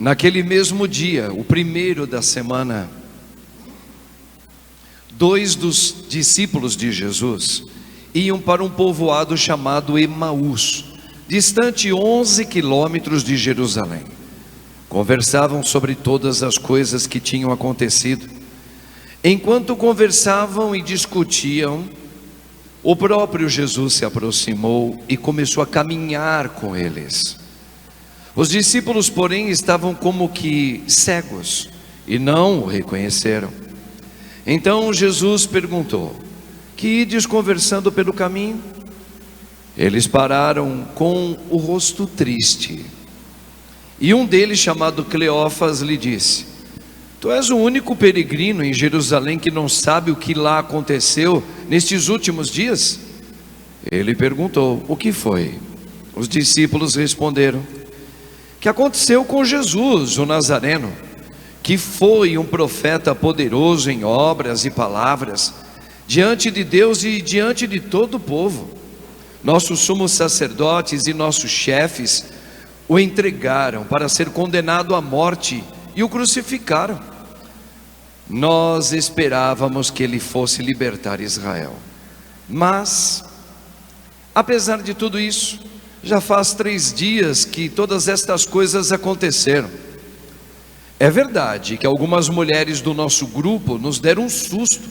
Naquele mesmo dia, o primeiro da semana, dois dos discípulos de Jesus iam para um povoado chamado Emaús, distante 11 quilômetros de Jerusalém. Conversavam sobre todas as coisas que tinham acontecido. Enquanto conversavam e discutiam, o próprio Jesus se aproximou e começou a caminhar com eles. Os discípulos, porém, estavam como que cegos e não o reconheceram. Então Jesus perguntou: que ides conversando pelo caminho? Eles pararam com o rosto triste. E um deles, chamado Cleófas, lhe disse: tu és o único peregrino em Jerusalém que não sabe o que lá aconteceu nestes últimos dias? Ele perguntou: o que foi? Os discípulos responderam: que aconteceu com Jesus, o Nazareno, que foi um profeta poderoso em obras e palavras, diante de Deus e diante de todo o povo. Nossos sumos sacerdotes e nossos chefes o entregaram para ser condenado à morte e o crucificaram. Nós esperávamos que ele fosse libertar Israel, mas, apesar de tudo isso, já faz 3 dias que todas estas coisas aconteceram. É verdade que algumas mulheres do nosso grupo nos deram um susto.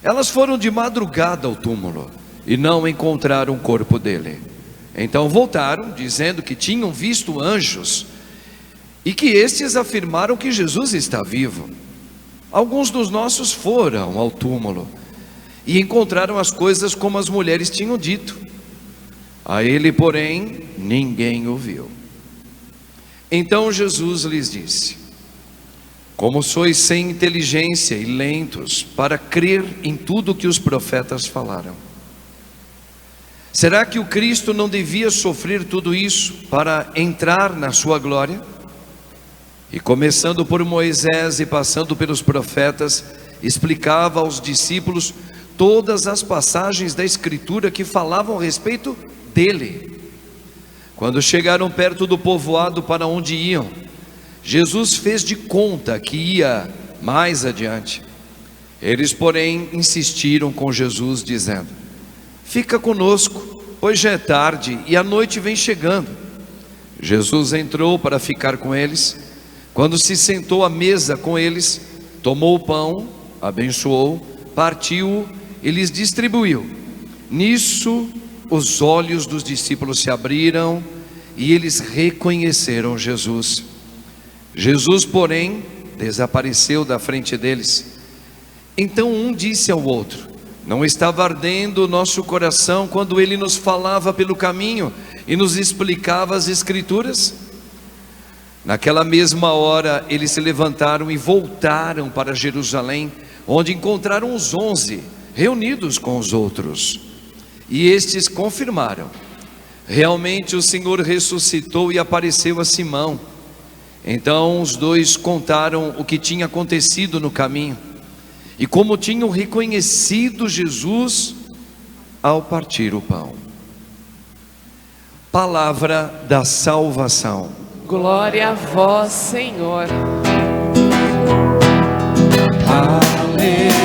Elas foram de madrugada ao túmulo e não encontraram o corpo dele. Então voltaram, dizendo que tinham visto anjos e que estes afirmaram que Jesus está vivo. Alguns dos nossos foram ao túmulo e encontraram as coisas como as mulheres tinham dito. A ele, porém, ninguém ouviu. Então Jesus lhes disse: como sois sem inteligência e lentos para crer em tudo que os profetas falaram. Será que o Cristo não devia sofrer tudo isso para entrar na sua glória? E começando por Moisés e passando pelos profetas, explicava aos discípulos todas as passagens da Escritura que falavam a respeito dele. Quando chegaram perto do povoado para onde iam, Jesus fez de conta que ia mais adiante. Eles, porém, insistiram com Jesus, dizendo: fica conosco, pois já é tarde e a noite vem chegando. Jesus entrou para ficar com eles. Quando se sentou à mesa com eles, tomou o pão, abençoou, partiu-o e lhes distribuiu. Nisso, os olhos dos discípulos se abriram e eles reconheceram Jesus. Jesus, porém, desapareceu da frente deles. Então um disse ao outro: não estava ardendo o nosso coração quando ele nos falava pelo caminho e nos explicava as Escrituras? Naquela mesma hora eles se levantaram e voltaram para Jerusalém, onde encontraram os 11 reunidos com os outros. E estes confirmaram: realmente o Senhor ressuscitou e apareceu a Simão. Então os dois contaram o que tinha acontecido no caminho e como tinham reconhecido Jesus ao partir o pão. Palavra da salvação. Glória a vós, Senhor. Aleluia.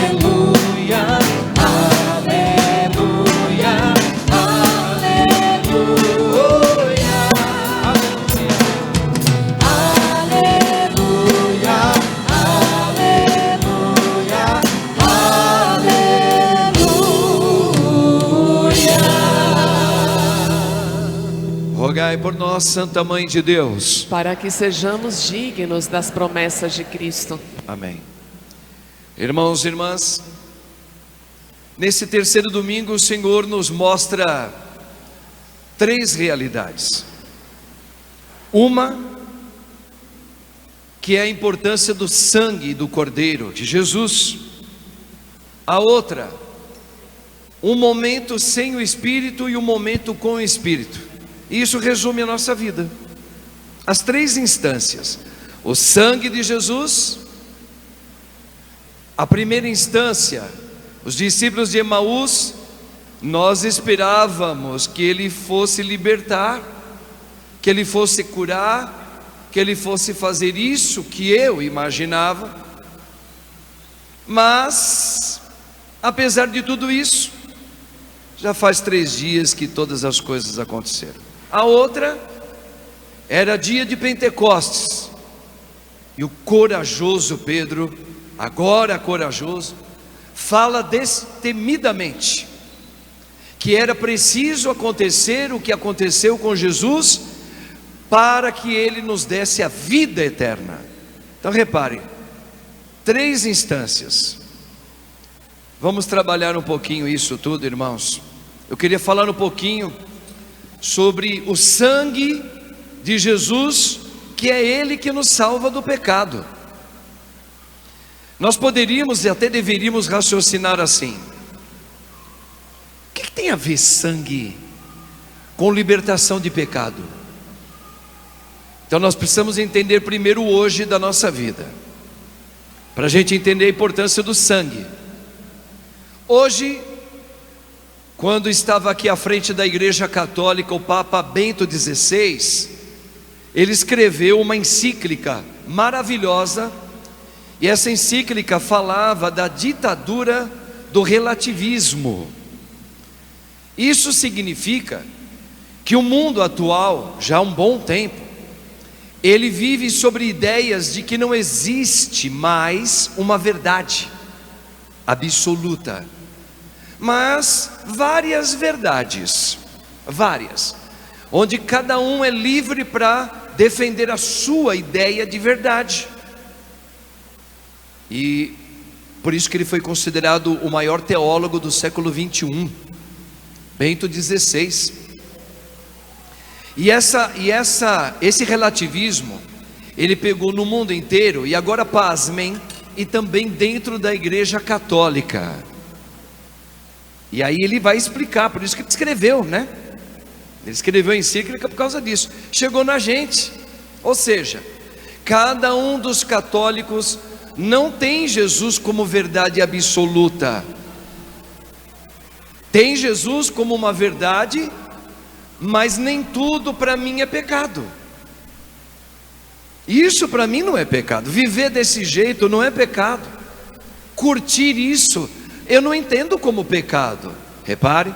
Rogai por nós, Santa Mãe de Deus, para que sejamos dignos das promessas de Cristo. Amém. Irmãos e irmãs, nesse terceiro domingo o Senhor nos mostra 3 realidades. Uma, que é a importância do sangue do Cordeiro de Jesus. A outra, um momento sem o Espírito e um momento com o Espírito. Isso resume a nossa vida. As 3 instâncias: o sangue de Jesus. A primeira instância, os discípulos de Emaús, nós esperávamos que ele fosse libertar, que ele fosse curar, que ele fosse fazer isso que eu imaginava, mas, apesar de tudo isso, já faz 3 dias que todas as coisas aconteceram. A outra era dia de Pentecostes, e o corajoso Pedro, agora corajoso, fala destemidamente que era preciso acontecer o que aconteceu com Jesus para que ele nos desse a vida eterna. Então repare, 3 instâncias. Vamos trabalhar um pouquinho isso tudo, irmãos. Eu queria falar um pouquinho sobre o sangue de Jesus, que é Ele que nos salva do pecado. Nós poderíamos e até deveríamos raciocinar assim: o que tem a ver sangue com libertação de pecado? Então nós precisamos entender primeiro hoje da nossa vida, para a gente entender a importância do sangue. Hoje, quando estava aqui à frente da Igreja Católica o Papa Bento XVI, ele escreveu uma encíclica maravilhosa, e essa encíclica falava da ditadura do relativismo. Isso significa que o mundo atual, já há um bom tempo, ele vive sobre ideias de que não existe mais uma verdade absoluta, mas várias verdades, onde cada um é livre para defender a sua ideia de verdade. E por isso que ele foi considerado o maior teólogo do século 21, Bento XVI. E esse relativismo, ele pegou no mundo inteiro, e agora pasmem, e também dentro da Igreja Católica. E aí ele vai explicar, por isso que ele escreveu, né? Ele escreveu a encíclica por causa disso. Chegou na gente, ou seja, cada um dos católicos não tem Jesus como verdade absoluta. Tem Jesus como uma verdade, mas nem tudo para mim é pecado. Isso para mim não é pecado. Viver desse jeito não é pecado. Curtir isso eu não entendo como pecado. Repare,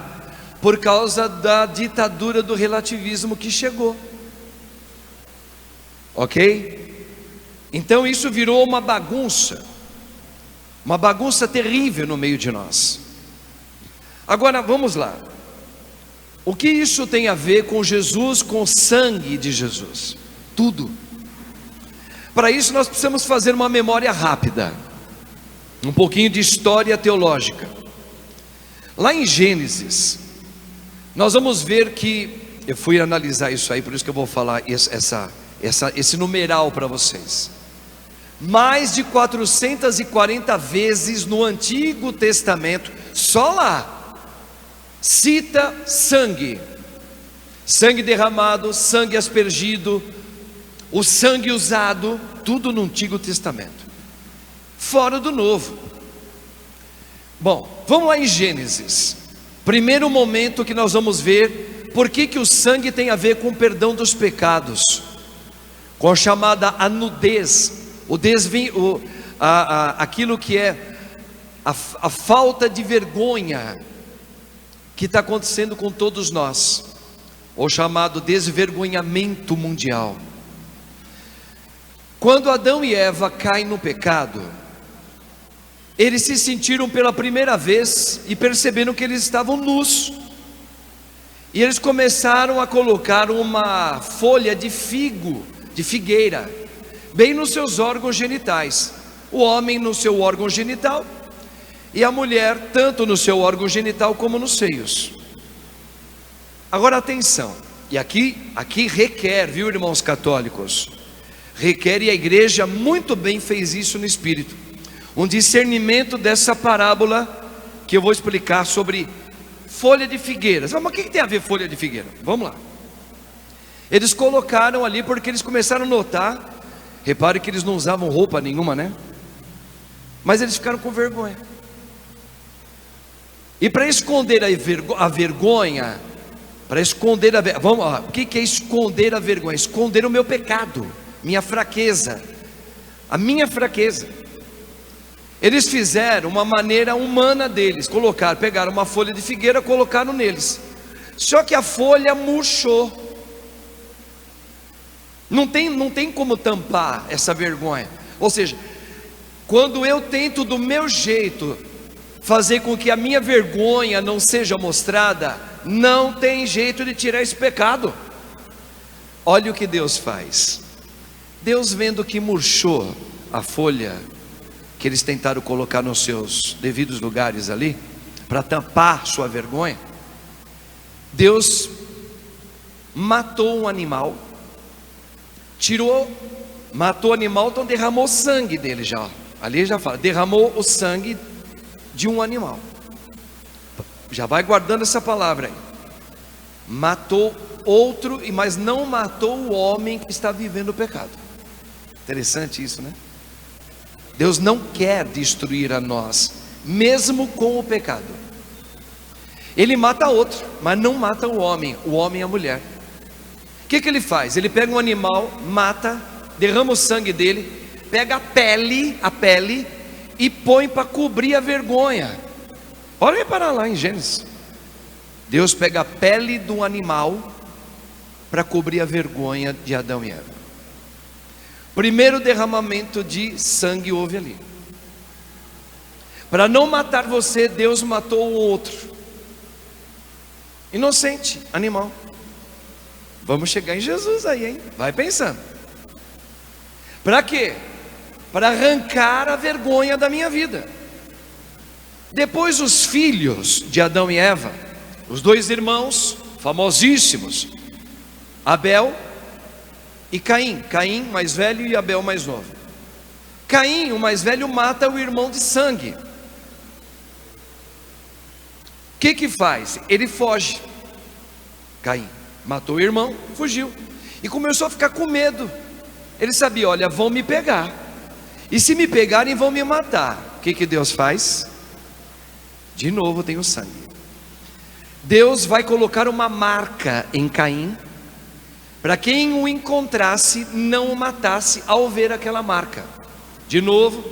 por causa da ditadura do relativismo que chegou. Ok? Então isso virou uma bagunça terrível no meio de nós. Agora vamos lá. O que isso tem a ver com Jesus, com o sangue de Jesus? Tudo. Para isso nós precisamos fazer uma memória rápida, um pouquinho de história teológica. Lá em Gênesis, nós vamos ver que, eu fui analisar isso aí, por isso que eu vou falar esse numeral para vocês. Mais de 440 vezes no Antigo Testamento, só lá, cita sangue derramado, sangue aspergido, o sangue usado, tudo no Antigo Testamento, fora do Novo. Bom, vamos lá em Gênesis, primeiro momento que nós vamos ver por que o sangue tem a ver com o perdão dos pecados, com a chamada a nudez, aquilo que é a falta de vergonha que está acontecendo com todos nós, ou chamado desvergonhamento mundial. Quando Adão e Eva caem no pecado, eles se sentiram pela primeira vez e perceberam que eles estavam nus, e eles começaram a colocar uma folha de figueira, bem nos seus órgãos genitais, o homem no seu órgão genital, e a mulher tanto no seu órgão genital como nos seios. Agora atenção, e aqui requer, viu, irmãos católicos, requer, e a igreja muito bem fez isso no Espírito, um discernimento dessa parábola que eu vou explicar sobre folha de figueiras. Mas o que tem a ver folha de figueira? Vamos lá. Eles colocaram ali porque eles começaram a notar, repare que eles não usavam roupa nenhuma, né? Mas eles ficaram com vergonha. E para esconder a vergonha, o que é esconder a vergonha? Esconder o meu pecado, minha fraqueza, a minha fraqueza. Eles fizeram uma maneira humana deles, pegaram uma folha de figueira, colocaram neles. Só que a folha murchou. Não tem como tampar essa vergonha. Ou seja, quando eu tento do meu jeito fazer com que a minha vergonha não seja mostrada, não tem jeito de tirar esse pecado. Olha o que Deus faz. Deus, vendo que murchou a folha que eles tentaram colocar nos seus devidos lugares ali, para tampar sua vergonha, Deus matou um animal, matou o animal, então derramou sangue dele já. Ali já fala, derramou o sangue de um animal. Já vai guardando essa palavra aí. Matou outro, mas não matou o homem que está vivendo o pecado. Interessante isso, né? Deus não quer destruir a nós, mesmo com o pecado. Ele mata outro, mas não mata o homem e a mulher. O que ele faz? Ele pega um animal, mata, derrama o sangue dele, pega a pele e põe para cobrir a vergonha. Olha para lá em Gênesis. Deus pega a pele do animal para cobrir a vergonha de Adão e Eva. Primeiro derramamento de sangue houve ali. Para não matar você, Deus matou o outro. Inocente, animal. Vamos chegar em Jesus aí, hein? Vai pensando. Para quê? Para arrancar a vergonha da minha vida. Depois os filhos de Adão e Eva, os dois irmãos famosíssimos, Abel e Caim. Caim mais velho e Abel mais novo. Caim, o mais velho, mata o irmão de sangue. O que faz? Ele foge. Caim matou o irmão, fugiu e começou a ficar com medo. Ele sabia, olha, vão me pegar, e se me pegarem vão me matar. O que Deus faz? De novo tem o sangue. Deus vai colocar uma marca em Caim, para quem o encontrasse não o matasse ao ver aquela marca. De novo,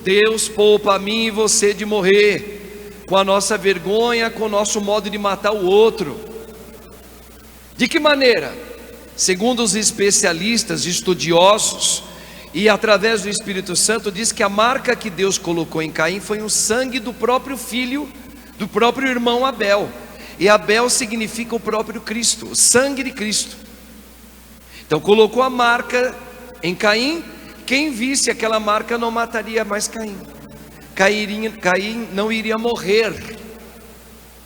Deus poupa a mim e você de morrer com a nossa vergonha, com o nosso modo de matar o outro. De que maneira? Segundo os especialistas, estudiosos, e através do Espírito Santo, diz que a marca que Deus colocou em Caim foi o sangue do próprio filho, do próprio irmão Abel. E Abel significa o próprio Cristo, o sangue de Cristo. Então colocou a marca em Caim. Quem visse aquela marca não mataria mais Caim. Caim não iria morrer.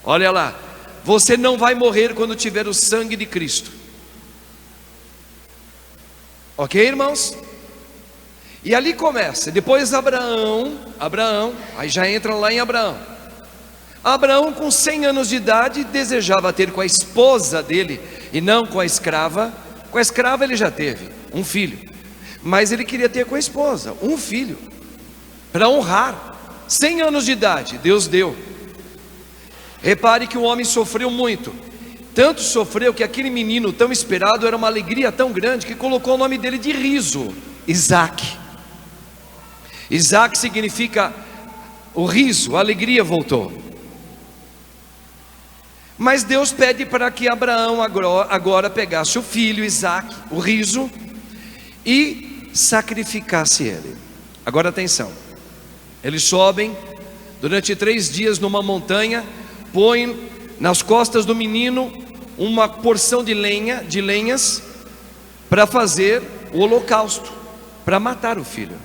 Olha lá, você não vai morrer quando tiver o sangue de Cristo. Ok, irmãos? E ali começa. Depois Abraão, aí já entra lá em Abraão. Abraão, com 100 anos de idade, desejava ter com a esposa dele e não com a escrava. Com a escrava ele já teve um filho, mas ele queria ter com a esposa um filho, para honrar. 100 anos de idade, Deus deu. Repare que o homem sofreu muito. Tanto sofreu que aquele menino tão esperado era uma alegria tão grande que colocou o nome dele de riso, Isaac. Isaac significa o riso, a alegria voltou. Mas Deus pede para que Abraão agora pegasse o filho Isaac, o riso, e sacrificasse ele. Agora atenção, eles sobem durante 3 dias numa montanha, põem nas costas do menino uma porção de lenhas para fazer o holocausto, para matar o filho.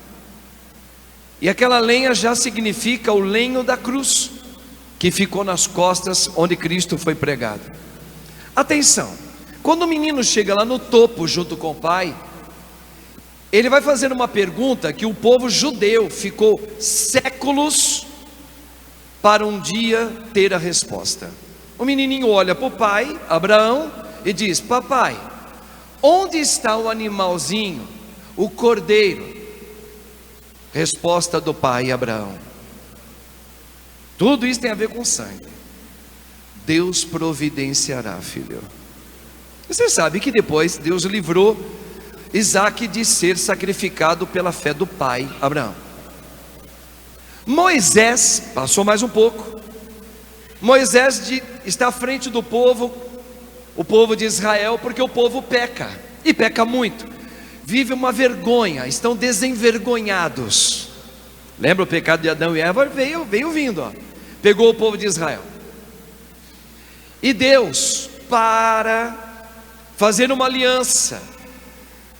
E aquela lenha já significa o lenho da cruz, que ficou nas costas onde Cristo foi pregado. Atenção, quando o menino chega lá no topo junto com o pai, ele vai fazer uma pergunta que o povo judeu ficou séculos para um dia ter a resposta. O menininho olha para o pai, Abraão, e diz: papai, onde está o animalzinho, o cordeiro? Resposta do pai, Abraão: tudo isso tem a ver com sangue. Deus providenciará, filho. Você sabe que depois Deus livrou Isaque de ser sacrificado pela fé do pai Abraão. Moisés, passou mais um pouco, Moisés está à frente do povo, o povo de Israel, porque o povo peca, e peca muito, vive uma vergonha, estão desenvergonhados. Lembra o pecado de Adão e Eva? Veio vindo, ó. Pegou o povo de Israel. E Deus, para fazer uma aliança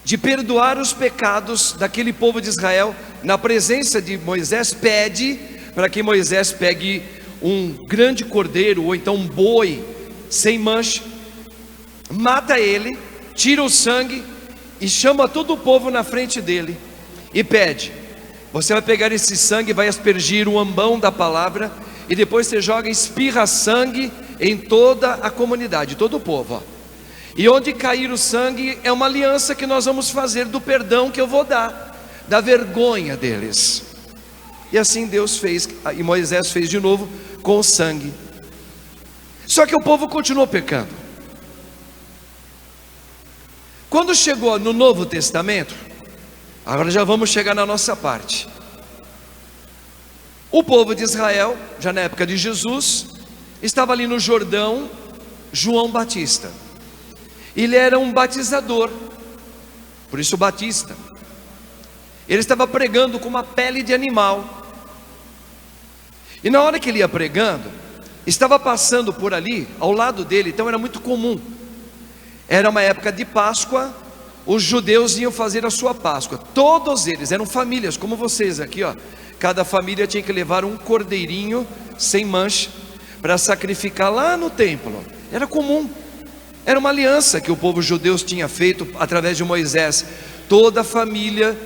de perdoar os pecados daquele povo de Israel, na presença de Moisés, pede para que Moisés pegue um grande cordeiro, ou então um boi sem mancha, mata ele, tira o sangue e chama todo o povo na frente dele e pede: você vai pegar esse sangue, vai aspergir o ambão da palavra, e depois você joga, espirra sangue em toda a comunidade, todo o povo, ó. E onde cair o sangue é uma aliança que nós vamos fazer do perdão que eu vou dar, da vergonha deles. E assim Deus fez, e Moisés fez de novo com o sangue. Só que o povo continuou pecando. Quando chegou no Novo Testamento, agora já vamos chegar na nossa parte. O povo de Israel, já na época de Jesus, estava ali no Jordão, João Batista. Ele era um batizador, por isso batista. Ele estava pregando com uma pele de animal. E na hora que ele ia pregando, estava passando por ali, ao lado dele, então era muito comum. Era uma época de Páscoa, os judeus iam fazer a sua Páscoa. Todos eles eram famílias, como vocês aqui, ó. Cada família tinha que levar um cordeirinho sem mancha para sacrificar lá no templo. Era comum. Era uma aliança que o povo judeu tinha feito através de Moisés. Toda família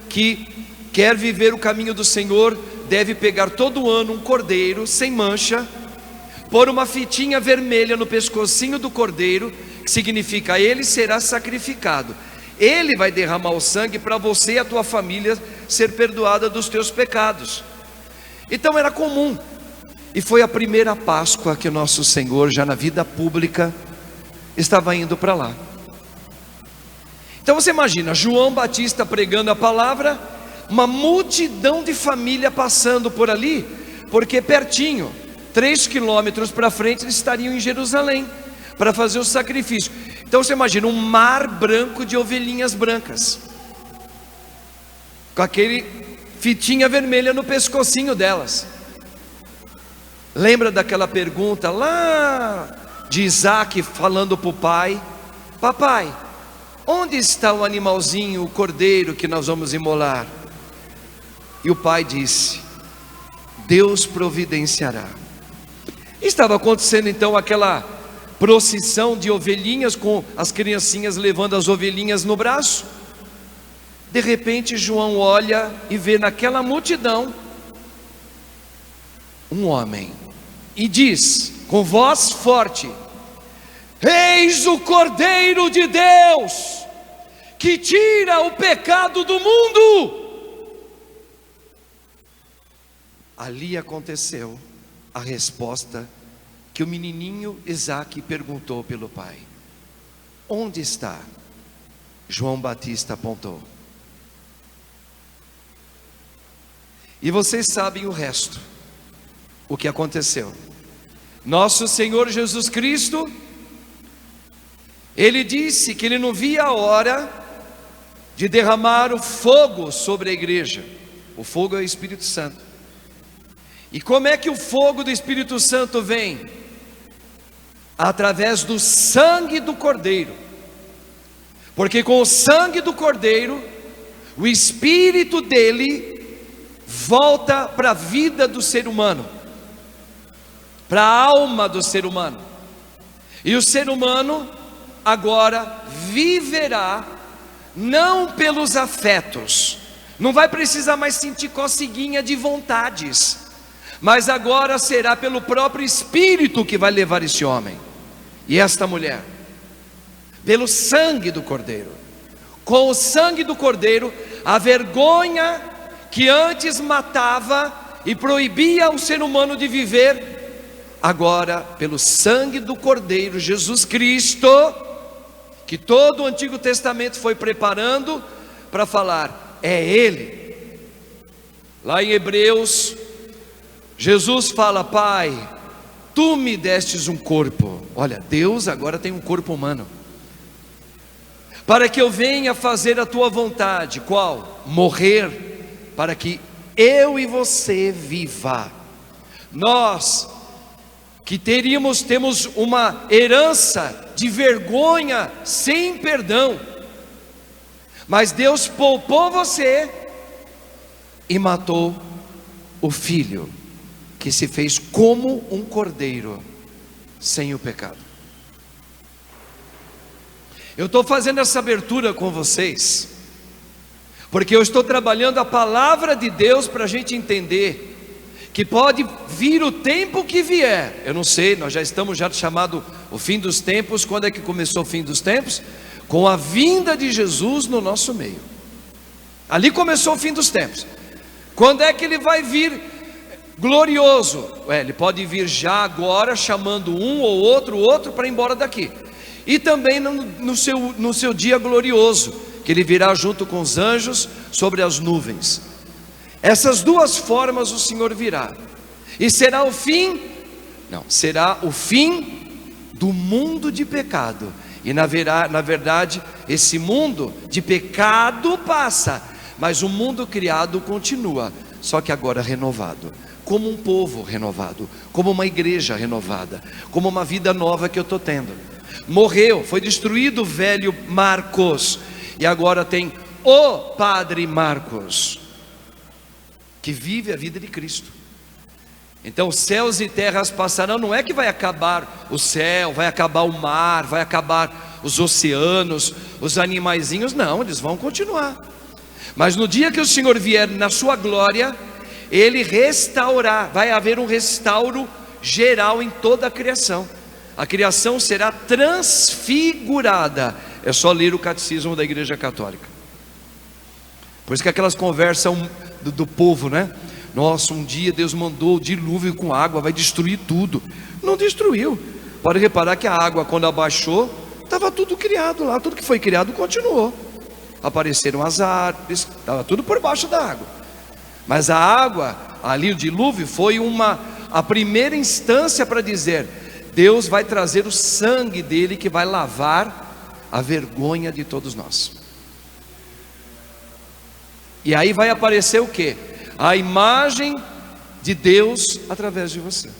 que quer viver o caminho do Senhor deve pegar todo ano um cordeiro sem mancha, pôr uma fitinha vermelha no pescocinho do cordeiro, que significa: ele será sacrificado, ele vai derramar o sangue para você e a tua família ser perdoada dos teus pecados. Então era comum, e foi a primeira Páscoa que o nosso Senhor, já na vida pública, estava indo para lá. Então você imagina, João Batista pregando a palavra, uma multidão de família passando por ali, porque pertinho, 3 quilômetros para frente, eles estariam em Jerusalém, para fazer o sacrifício. Então você imagina um mar branco de ovelhinhas brancas, com aquele fitinha vermelha no pescocinho delas. Lembra daquela pergunta lá de Isaque falando para o pai: papai, onde está o animalzinho, o cordeiro que nós vamos imolar? E o pai disse: Deus providenciará. Estava acontecendo então aquela procissão de ovelhinhas, com as criancinhas levando as ovelhinhas no braço. De repente João olha e vê naquela multidão um homem, e diz com voz forte: eis o Cordeiro de Deus, que tira o pecado do mundo. Ali aconteceu a resposta que o menininho Isaque perguntou pelo pai: onde está? João Batista apontou. E vocês sabem o resto, o que aconteceu. Nosso Senhor Jesus Cristo, Ele disse que Ele não via a hora de derramar o fogo sobre a igreja. O fogo é o Espírito Santo. E como é que o fogo do Espírito Santo vem? Através do sangue do Cordeiro. Porque com o sangue do Cordeiro, o Espírito dele volta para a vida do ser humano, para a alma do ser humano. E o ser humano agora viverá não pelos afetos, não vai precisar mais sentir coceguinha de vontades, mas agora será pelo próprio Espírito que vai levar esse homem e esta mulher, pelo sangue do Cordeiro. Com o sangue do Cordeiro, a vergonha que antes matava e proibia o ser humano de viver, agora pelo sangue do Cordeiro Jesus Cristo, que todo o Antigo Testamento foi preparando para falar, é Ele. Lá em Hebreus, Jesus fala, Pai, Tu me destes um corpo. Olha, Deus agora tem um corpo humano, para que eu venha fazer a Tua vontade. Qual? Morrer, para que eu e você viva. Nós que temos uma herança de vergonha sem perdão, mas Deus poupou você e matou o Filho, que se fez como um cordeiro, sem o pecado. Eu estou fazendo essa abertura com vocês, porque eu estou trabalhando a palavra de Deus para a gente entender que pode vir o tempo que vier. Eu não sei, nós já estamos chamado o fim dos tempos. Quando é que começou o fim dos tempos? Com a vinda de Jesus no nosso meio. Ali começou o fim dos tempos. Quando é que Ele vai vir glorioso? Ele pode vir já agora, chamando um ou outro para ir embora daqui. E também no seu dia glorioso, que Ele virá junto com os anjos sobre as nuvens. Essas duas formas o Senhor virá. E será o fim? Não, será o fim do mundo de pecado. E na verdade, esse mundo de pecado passa, mas o mundo criado continua, só que agora renovado, como um povo renovado, como uma igreja renovada, como uma vida nova que eu estou tendo. Morreu, foi destruído o velho Marcos, e agora tem o Padre Marcos, que vive a vida de Cristo. Então céus e terras passarão. Não é que vai acabar o céu, vai acabar o mar, vai acabar os oceanos, os animaizinhos. Não, eles vão continuar. Mas no dia que o Senhor vier na sua glória, Ele restaurar, vai haver um restauro geral em toda a criação. A criação será transfigurada. É só ler o catecismo da Igreja Católica. Por isso que aquelas conversas do povo, né? Nossa, um dia Deus mandou o dilúvio com água, vai destruir tudo. Não destruiu. Pode reparar que a água, quando abaixou, estava tudo criado lá. Tudo que foi criado continuou. Apareceram as árvores, estava tudo por baixo da água. Mas a água, ali o dilúvio, foi a primeira instância para dizer, Deus vai trazer o sangue dele, que vai lavar a vergonha de todos nós. E aí vai aparecer o quê? A imagem de Deus através de você.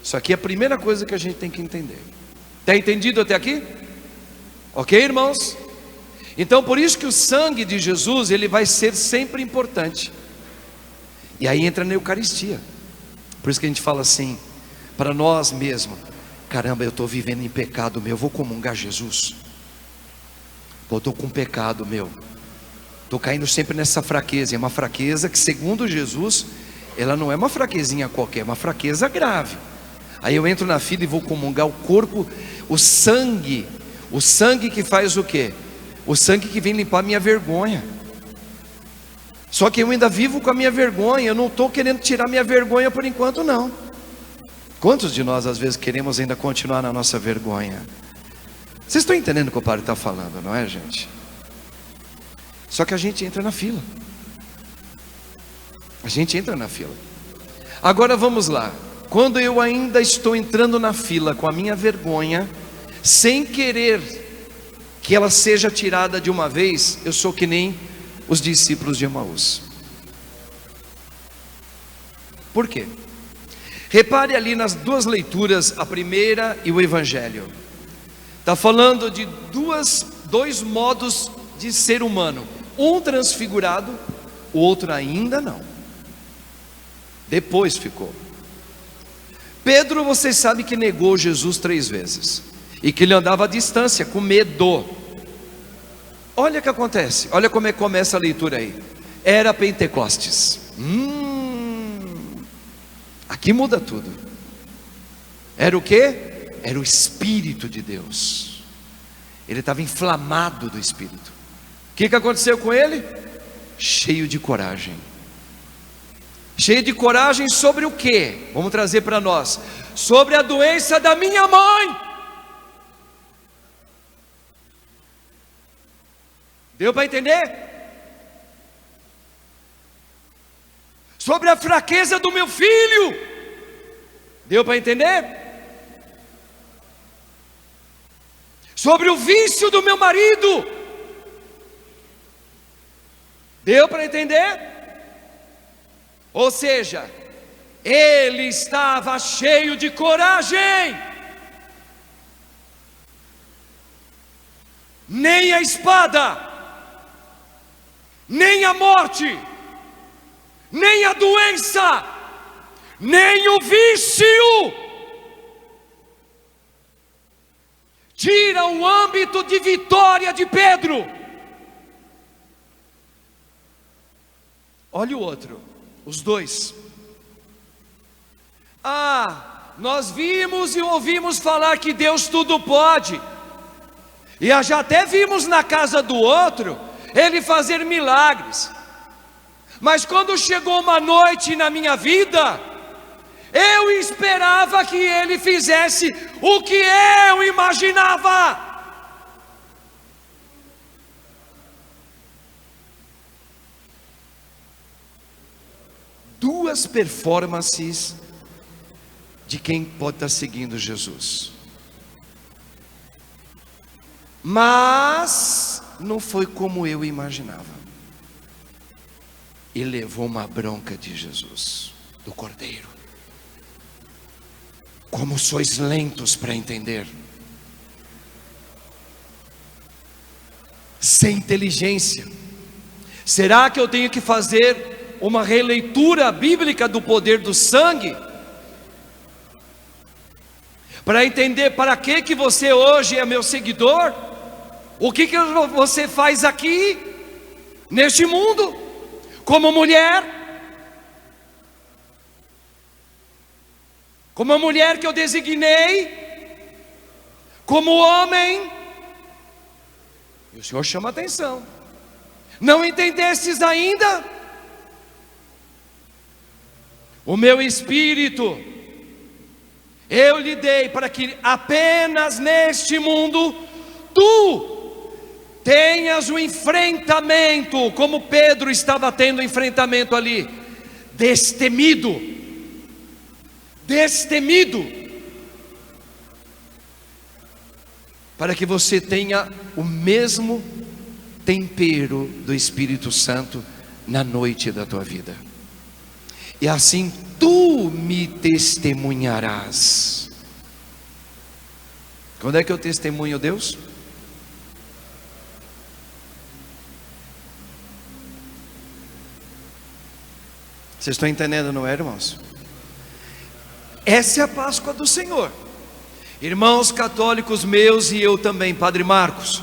Isso aqui é a primeira coisa que a gente tem que entender. Está entendido até aqui? Ok, irmãos? Então por isso que o sangue de Jesus, ele vai ser sempre importante. E aí entra na Eucaristia. Por isso que a gente fala assim, para nós mesmos, caramba, eu estou vivendo em pecado meu, eu vou comungar Jesus. Pô, estou com pecado meu, estou caindo sempre nessa fraqueza. É uma fraqueza que, segundo Jesus, ela não é uma fraquezinha qualquer, é uma fraqueza grave. Aí eu entro na fila e vou comungar o corpo, o sangue que faz o quê? O sangue que vem limpar a minha vergonha. Só que eu ainda vivo com a minha vergonha, eu não estou querendo tirar minha vergonha por enquanto não. Quantos de nós às vezes queremos ainda continuar na nossa vergonha? Vocês estão entendendo o que o padre está falando, não é, gente? Só que a gente entra na fila. A gente entra na fila. Agora vamos lá. Quando eu ainda estou entrando na fila com a minha vergonha, sem querer que ela seja tirada de uma vez, eu sou que nem os discípulos de Emaús. Por quê? Repare ali nas duas leituras, a primeira e o Evangelho. Está falando de dois modos de ser humano. Um transfigurado, o outro ainda não. Depois ficou. Pedro, vocês sabem que negou Jesus 3 vezes. E que ele andava à distância, com medo. Olha o que acontece. Olha como é que começa a leitura aí. Era Pentecostes. Aqui muda tudo. Era o quê? Era o Espírito de Deus. Ele estava inflamado do Espírito. O que aconteceu com ele? Cheio de coragem. Cheio de coragem sobre o quê? Vamos trazer para nós. Sobre a doença da minha mãe. Deu para entender? Sobre a fraqueza do meu filho. Deu para entender? Sobre o vício do meu marido. Deu para entender? Ou seja, ele estava cheio de coragem. Nem a espada, nem a morte, nem a doença, nem o vício tira o âmbito de vitória de Pedro. Olha o outro, os dois. Nós vimos e ouvimos falar que Deus tudo pode, e já até vimos na casa do outro ele fazer milagres. Mas quando chegou uma noite na minha vida, eu esperava que ele fizesse o que eu imaginava. Duas performances de quem pode estar seguindo Jesus. Mas não foi como eu imaginava. E levou uma bronca de Jesus, do Cordeiro. Como sois lentos para entender, sem inteligência. Será que eu tenho que fazer uma releitura bíblica do poder do sangue? Para entender para que você hoje é meu seguidor? O que você faz aqui, neste mundo, como mulher? Como a mulher que eu designei, como homem? E o Senhor chama atenção. Não entendestes ainda? O meu espírito eu lhe dei para que apenas neste mundo tu tenhas o enfrentamento, como Pedro estava tendo enfrentamento ali, destemido, para que você tenha o mesmo tempero do Espírito Santo na noite da tua vida. E assim tu me testemunharás. Quando é que eu testemunho Deus? Vocês estão entendendo, não é, irmãos? Essa é a Páscoa do Senhor. Irmãos católicos meus e eu também, Padre Marcos,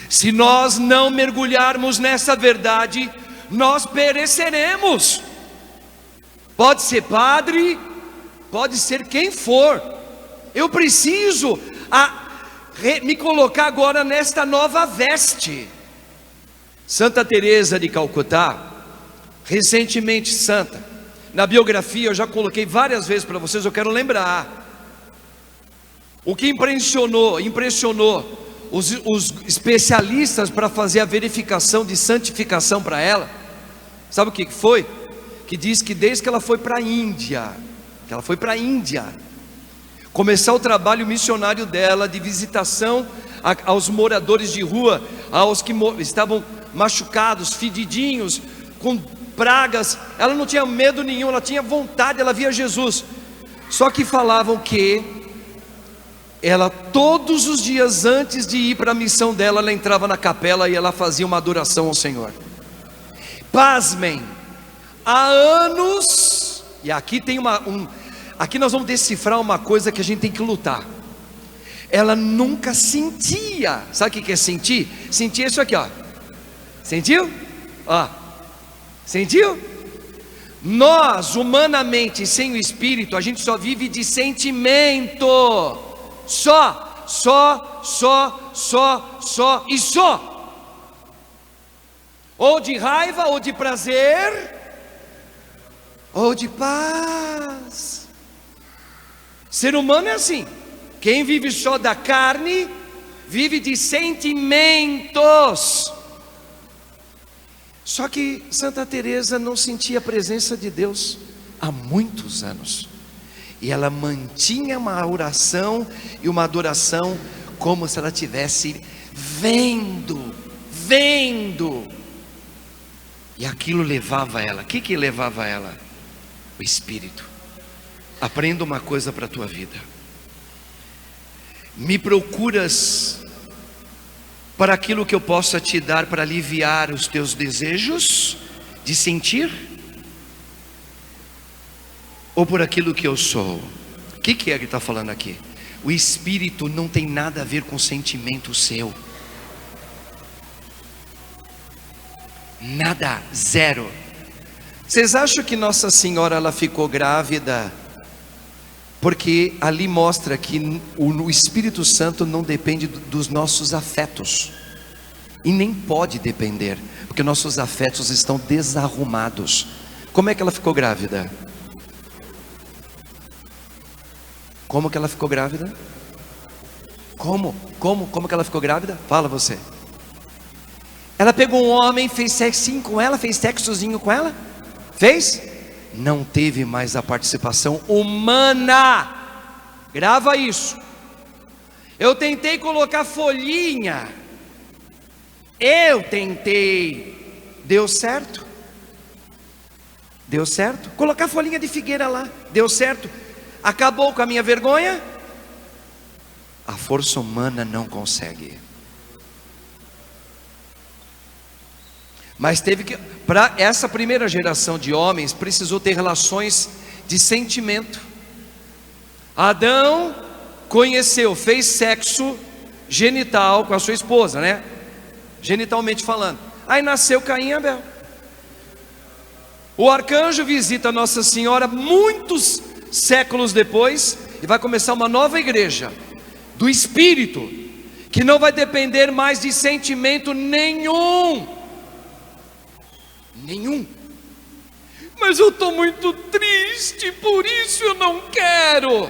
se nós não mergulharmos nessa verdade, nós pereceremos. Pode ser padre, pode ser quem for. Eu preciso me colocar agora nesta nova veste. Santa Teresa de Calcutá, recentemente santa, na biografia eu já coloquei várias vezes para vocês, eu quero lembrar. O que impressionou os especialistas para fazer a verificação de santificação para ela, sabe o que foi? Que diz que desde que ela foi para a Índia, começar o trabalho missionário dela, de visitação aos moradores de rua, aos que estavam machucados, fedidinhos, com pragas, ela não tinha medo nenhum, ela tinha vontade, ela via Jesus. Só que falavam que ela todos os dias antes de ir para a missão dela, ela entrava na capela e ela fazia uma adoração ao Senhor. Pasmem, há anos, e aqui tem aqui nós vamos decifrar uma coisa que a gente tem que lutar. Ela nunca sentia. Sabe o que é sentir? Sentir isso aqui, ó. Sentiu? Ó. Sentiu? Nós, humanamente, sem o Espírito, a gente só vive de sentimento. Só e só. Ou de raiva, ou de prazer, ou de paz. Ser humano é assim. Quem vive só da carne, vive de sentimentos. Só que Santa Teresa não sentia a presença de Deus há muitos anos. E ela mantinha uma oração e uma adoração como se ela estivesse vendo. E aquilo levava ela. O que levava ela? O Espírito. Aprenda uma coisa para a tua vida. Me procuras para aquilo que eu possa te dar para aliviar os teus desejos de sentir? Ou por aquilo que eu sou? O que é que está falando aqui? O Espírito não tem nada a ver com sentimento seu. Nada, zero. Vocês acham que Nossa Senhora ela ficou grávida? Porque ali mostra que o Espírito Santo não depende dos nossos afetos. E nem pode depender, porque nossos afetos estão desarrumados. Como é que ela ficou grávida? Como que ela ficou grávida? Como que ela ficou grávida? Fala você. Ela pegou um homem, fez sexinho com ela, fez sexozinho com ela? Fez? Não teve mais a participação humana. Grava isso. Eu tentei colocar folhinha. Deu certo? Deu certo? Colocar folhinha de figueira lá. Deu certo? Acabou com a minha vergonha? A força humana não consegue. Mas teve que, para essa primeira geração de homens, precisou ter relações de sentimento. Adão conheceu, fez sexo genital com a sua esposa, né? Genitalmente falando. Aí nasceu Caim e Abel. O arcanjo visita Nossa Senhora muitos séculos depois e vai começar uma nova igreja do Espírito, que não vai depender mais de sentimento nenhum. Mas eu estou muito triste, por isso eu não quero.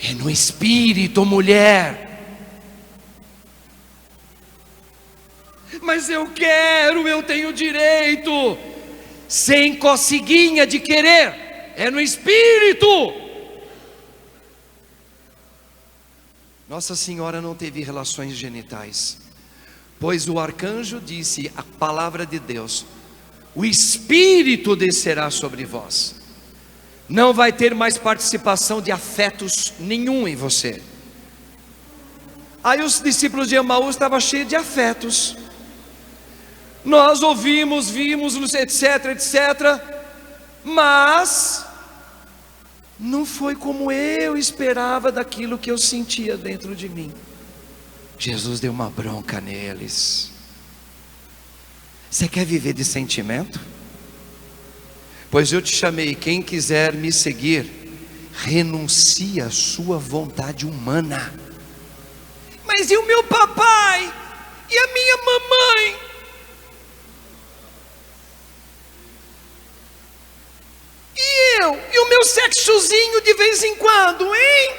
É no Espírito, mulher. Mas eu quero, eu tenho direito. Sem coceguinha de querer. É no Espírito. Nossa Senhora não teve relações genitais, pois o arcanjo disse a palavra de Deus: o Espírito descerá sobre vós. Não vai ter mais participação de afetos nenhum em você. Aí os discípulos de Emaús estavam cheios de afetos. Nós ouvimos, vimos, etc, mas não foi como eu esperava daquilo que eu sentia dentro de mim. Jesus deu uma bronca neles. Você quer viver de sentimento? Pois eu te chamei, quem quiser me seguir, renuncie à sua vontade humana. Mas e o meu papai? E a minha mamãe? E eu? E o meu sexozinho de vez em quando, hein?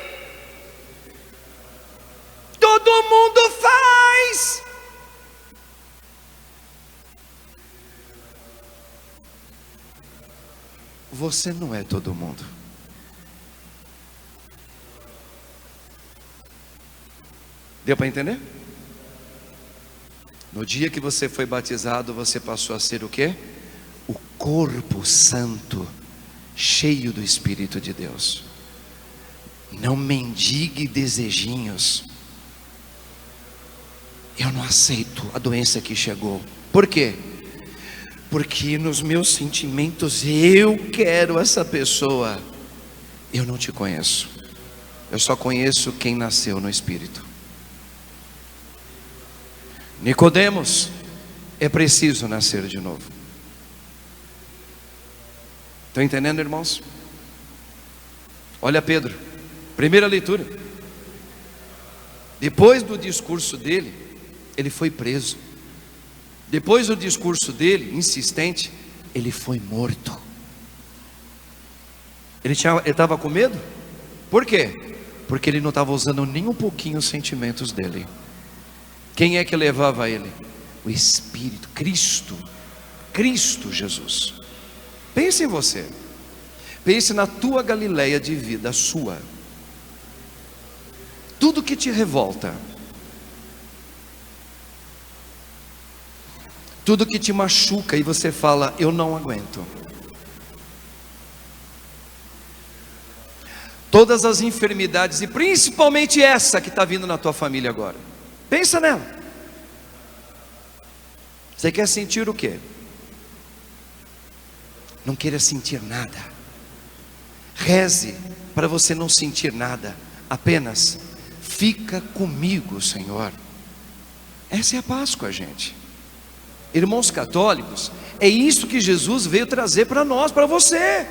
Todo mundo faz. Você não é todo mundo. Deu para entender? No dia que você foi batizado, você passou a ser o quê? O corpo santo, cheio do Espírito de Deus. Não mendigue desejinhos. Eu não aceito a doença que chegou. Por quê? Porque nos meus sentimentos eu quero essa pessoa. Eu não te conheço. Eu só conheço quem nasceu no Espírito. Nicodemos, é preciso nascer de novo. Estão entendendo, irmãos? Olha Pedro, primeira leitura. Depois do discurso dele, ele foi preso. Depois do discurso dele, insistente, ele foi morto. Ele estava com medo? Por quê? Porque ele não estava usando nem um pouquinho os sentimentos dele. Quem é que levava ele? O Espírito, Cristo. Cristo Jesus. Pense em você. Pense na tua Galileia de vida, sua. Tudo que te revolta, tudo que te machuca e você fala, eu não aguento. Todas as enfermidades, e principalmente essa que está vindo na tua família agora. Pensa nela. Você quer sentir o quê? Não queira sentir nada. Reze para você não sentir nada. Apenas fica comigo, Senhor. Essa é a Páscoa, gente. Irmãos católicos, é isso que Jesus veio trazer para nós, para você.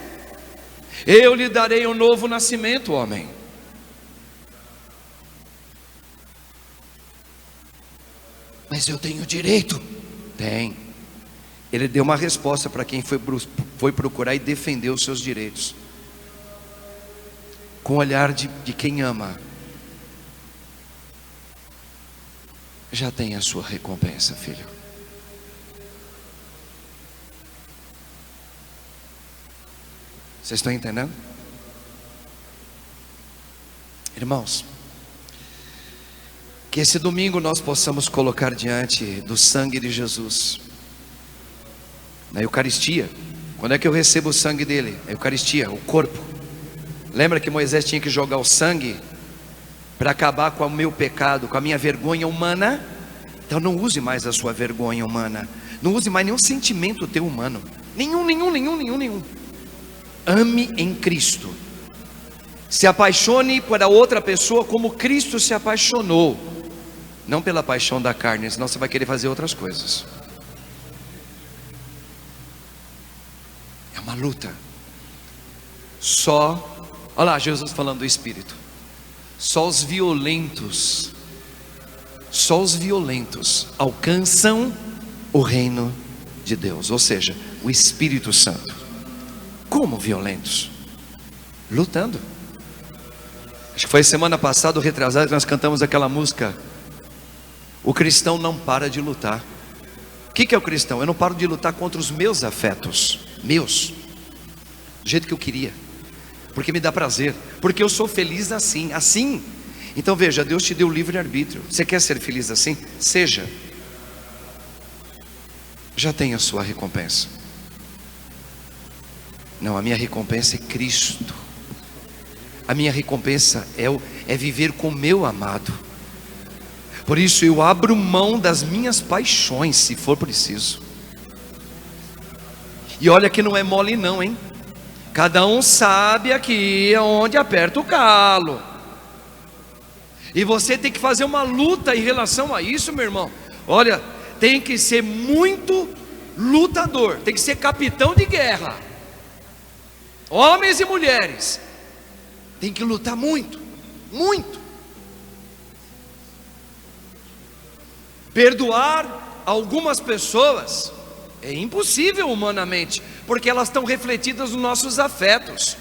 Eu lhe darei um novo nascimento, homem. Mas eu tenho direito. Tem. Ele deu uma resposta para quem foi procurar e defender os seus direitos, com o olhar de quem ama. Já tem a sua recompensa, filho. Vocês estão entendendo? Irmãos, que esse domingo nós possamos colocar diante do sangue de Jesus, na Eucaristia. Quando é que eu recebo o sangue dele? A Eucaristia, o corpo. Lembra que Moisés tinha que jogar o sangue para acabar com o meu pecado, com a minha vergonha humana? Então não use mais a sua vergonha humana. Não use mais nenhum sentimento teu humano. Nenhum. Ame em Cristo. Se apaixone por a outra pessoa como Cristo se apaixonou. Não pela paixão da carne, senão você vai querer fazer outras coisas. É uma luta. Olha lá Jesus falando do Espírito. Só os violentos alcançam o reino de Deus, ou seja, o Espírito Santo. Como violentos? Lutando. Acho que foi semana passada, retrasada, que nós cantamos aquela música. O cristão não para de lutar. O que é o cristão? Eu não paro de lutar contra os meus afetos. Meus. Do jeito que eu queria. Porque me dá prazer. Porque eu sou feliz assim. Assim. Então veja, Deus te deu livre-arbítrio. Você quer ser feliz assim? Seja. Já tem a sua recompensa. Não, a minha recompensa é Cristo. A minha recompensa é viver com meu amado. Por isso eu abro mão das minhas paixões, se for preciso. E olha que não é mole não, hein? Cada um sabe aqui onde aperta o calo. E você tem que fazer uma luta em relação a isso, meu irmão. Olha, tem que ser muito lutador. Tem que ser capitão de guerra. Homens e mulheres, tem que lutar muito. Perdoar algumas pessoas é impossível humanamente, porque elas estão refletidas nos nossos afetos.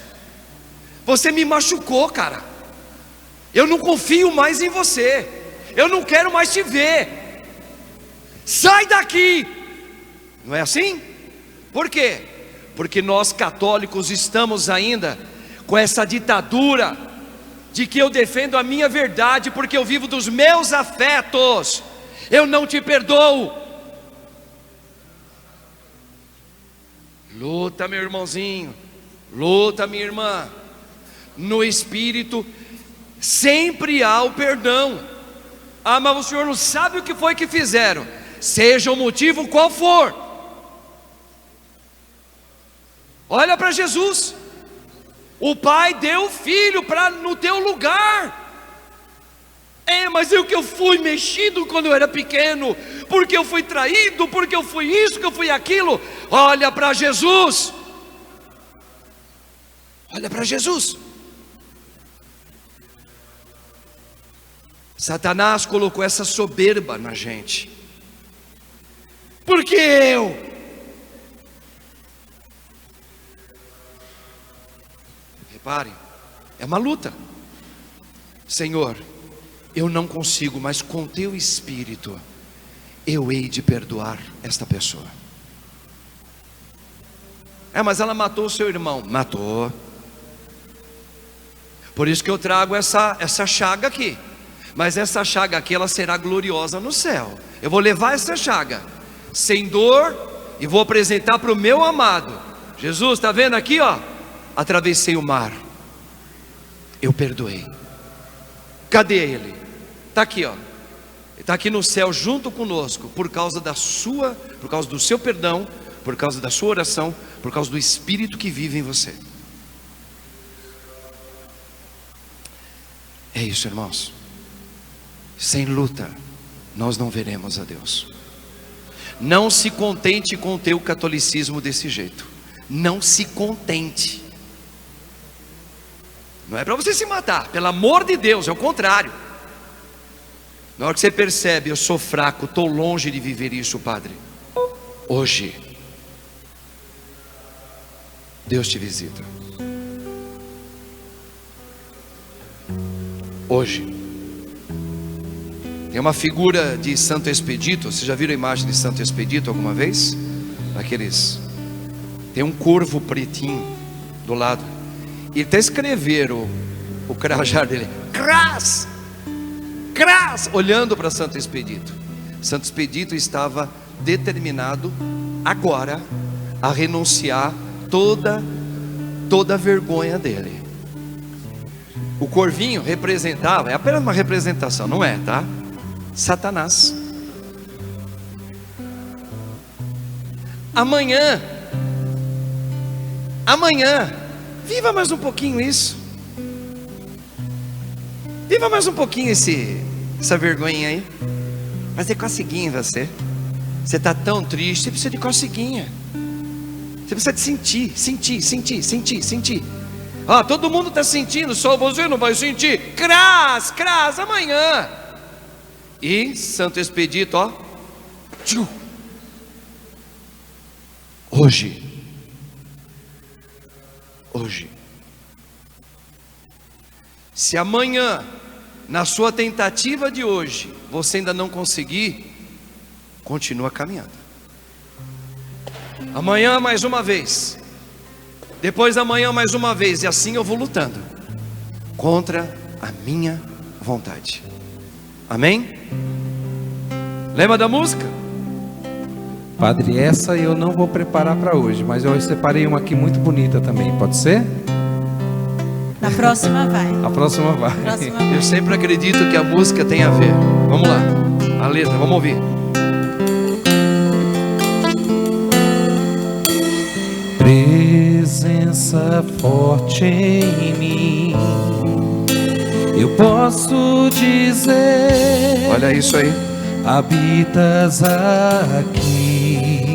Você me machucou, cara. Eu não confio mais em você. Eu não quero mais te ver. Sai daqui. Não é assim? Por quê? Porque nós católicos estamos ainda com essa ditadura de que eu defendo a minha verdade, porque eu vivo dos meus afetos. Eu não te perdoo. Luta, meu irmãozinho. Luta, minha irmã. No Espírito sempre há o perdão. Ah, mas o Senhor não sabe o que foi que fizeram. Seja o motivo qual for. Olha para Jesus. O Pai deu o Filho no teu lugar. Mas eu que eu fui mexido quando eu era pequeno, porque eu fui traído, porque eu fui isso, que eu fui aquilo. Olha para Jesus. Olha para Jesus. Satanás colocou essa soberba na gente. Porque eu. Reparem, é uma luta. Senhor, eu não consigo, mas com teu Espírito eu hei de perdoar esta pessoa. Mas ela matou o seu irmão. Matou. Por isso que eu trago essa chaga aqui. Mas essa chaga aqui, ela será gloriosa no céu. Eu vou levar essa chaga sem dor e vou apresentar para o meu amado. Jesus, está vendo aqui, ó? Atravessei o mar, eu perdoei. Cadê ele? Está aqui, ó. Está aqui no céu junto conosco, por causa do seu perdão, por causa da sua oração, por causa do Espírito que vive em você. É isso, irmãos. Sem luta, nós não veremos a Deus. Não se contente com o teu catolicismo desse jeito. Não se contente. Não é para você se matar, pelo amor de Deus, é o contrário. Na hora que você percebe, eu sou fraco, estou longe de viver isso, Padre. Hoje, Deus te visita. Hoje. Tem uma figura de Santo Expedito. Vocês já viram a imagem de Santo Expedito alguma vez? Tem um corvo pretinho do lado. E até escreveram o crajar dele, Cras! Cras! Olhando para Santo Expedito. Santo Expedito estava determinado agora a renunciar toda a vergonha dele. O corvinho representava, é apenas uma representação, não é, tá? Satanás. Amanhã, viva mais um pouquinho isso. Viva mais um pouquinho essa vergonha aí. Mas é coceguinha você. Você está tão triste, você precisa de coceguinha. Você precisa de sentir. Todo mundo está sentindo, só você não vai sentir. Cras, amanhã. E Santo Expedito, ó. Hoje. Se amanhã, na sua tentativa de hoje, você ainda não conseguir, continua caminhando. Amanhã mais uma vez. Depois amanhã mais uma vez. E assim eu vou lutando contra a minha vontade. Amém? Lembra da música? Padre, essa eu não vou preparar para hoje, mas eu separei uma aqui muito bonita também. Pode ser? Na próxima vai. A próxima vai. Eu sempre acredito que a música tem a ver. Vamos lá. A letra, vamos ouvir. Presença forte em mim, eu posso dizer. Olha isso aí. Habitas aqui.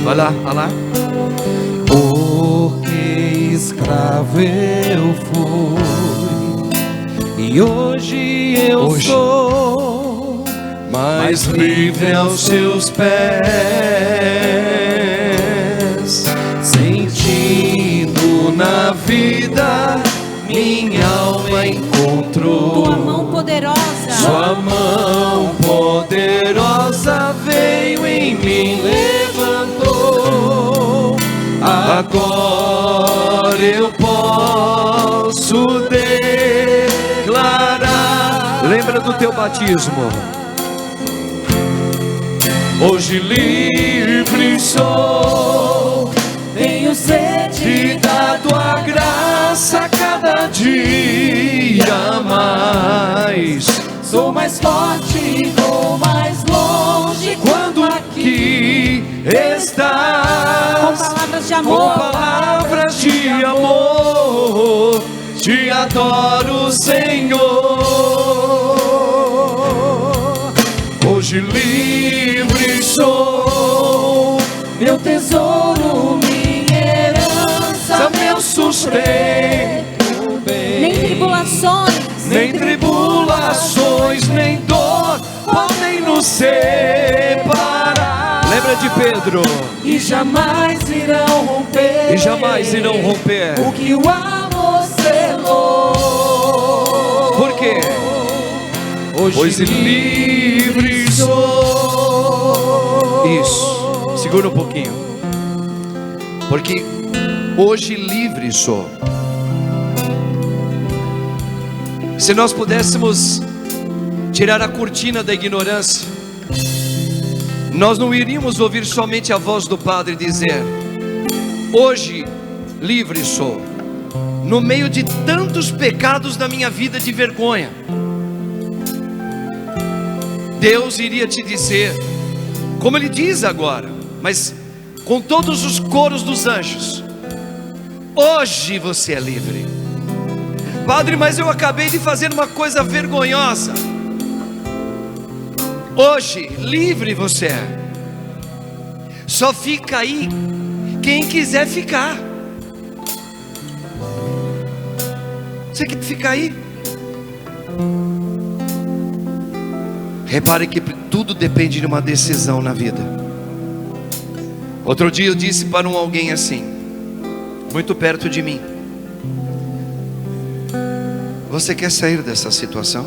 Olha lá. Porque escravo eu fui e hoje eu sou mais livre aos seus pés, sentindo na vida minha alma encontrou. Tua mão poderosa. Sua mão poderosa veio em mim, levantou. Agora eu posso declarar. Lembra do teu batismo? Hoje livre sou, tenho sede da tua graça cada dia mais. Sou mais forte, vou mais longe quando aqui estás. Com palavras de amor. Com palavras de amor, te adoro, Senhor. Hoje livre sou, meu tesouro, minha herança, meu sustento. Nem tribulações, nem dor podem nos separar. Lembra de Pedro? E jamais irão romper. O que o amor selou. Por quê? Hoje livre sou. Isso. Segura um pouquinho. porque hoje livre sou. Se nós pudéssemos tirar a cortina da ignorância, nós não iríamos ouvir somente a voz do Padre dizer: hoje livre sou, no meio de tantos pecados da minha vida de vergonha. Deus iria te dizer, como Ele diz agora, mas com todos os coros dos anjos: hoje você é livre. Padre, mas eu acabei de fazer uma coisa vergonhosa. Hoje, livre você é. Só fica aí quem quiser ficar. Você quer ficar aí? Repare que tudo depende de uma decisão na vida. Outro dia eu disse para alguém assim, muito perto de mim: você quer sair dessa situação?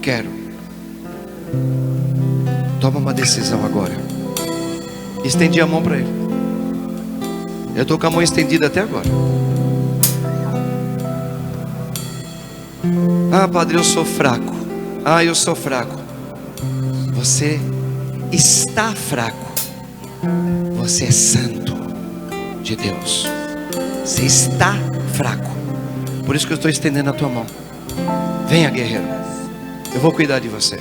Quero. Toma uma decisão agora. Estendi a mão para ele. Eu estou com a mão estendida até agora. Ah, padre, eu sou fraco. Ah, eu sou fraco. Você está fraco. Você é santo de Deus. Você está fraco. Por isso que eu estou estendendo a tua mão. Venha, guerreiro. Eu vou cuidar de você.